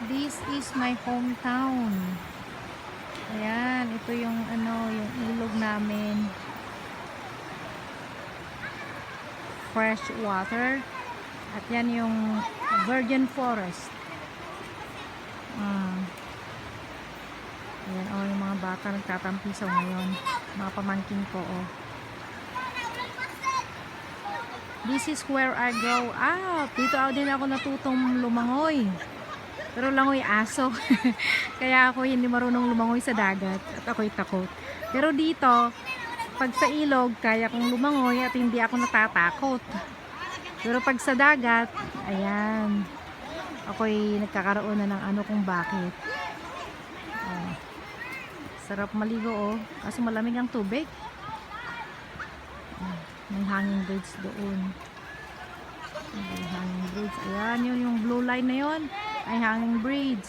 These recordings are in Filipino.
This is my hometown. Ayan, ito yung yung ilog namin. Fresh water. At yan yung virgin forest. Ayan, yung mga bata nagtatampisaw ngayon. Mga pamangkin ko, This is where I grow up. Dito din ako natutong lumangoy. Pero langoy aso. Kaya ako hindi marunong lumangoy sa dagat. At ako'y takot. Pero dito, pag sa ilog, kaya kong lumangoy at hindi ako natatakot. Pero pag sa dagat, ayan. Ako'y nagkakaroon na ng kung bakit. Sarap maligo, Kasi malamig ang tubig. May hanging bridge doon. May hanging bridge. Ayan, yun yung blue line na yun. Ay hanging bridge.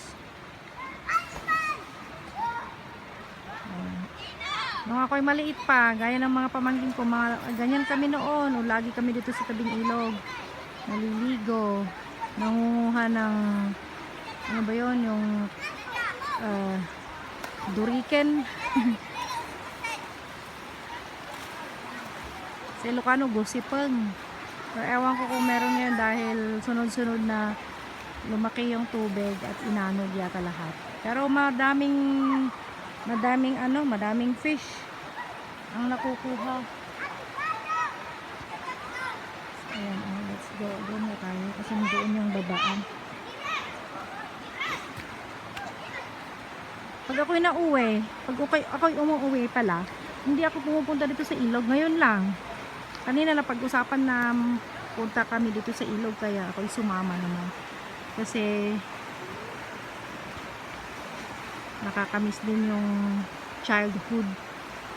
Nung ako'y maliit pa, gaya ng mga pamangkin ko, ganyan kami noon. Lagi kami dito sa tabing ilog. Naliligo. Nangunguha ng ano ba yun? Yung duriken. Sa Ilocano, gusipeng. Pero ewan ko kung meron ngayon dahil sunod-sunod na lumaki yung tubig at inanog yata lahat. Pero madaming fish ang nakukuha. Ayan, let's go. Doon na tayo kasi doon yung babaan. Pag ako'y nauwi, ako'y umuwi pala, hindi ako pumupunta dito sa ilog. Ngayon lang. Kanina na pag-usapan na punta kami dito sa ilog, kaya ako'y sumama naman. Kasi nakakamiss din yung childhood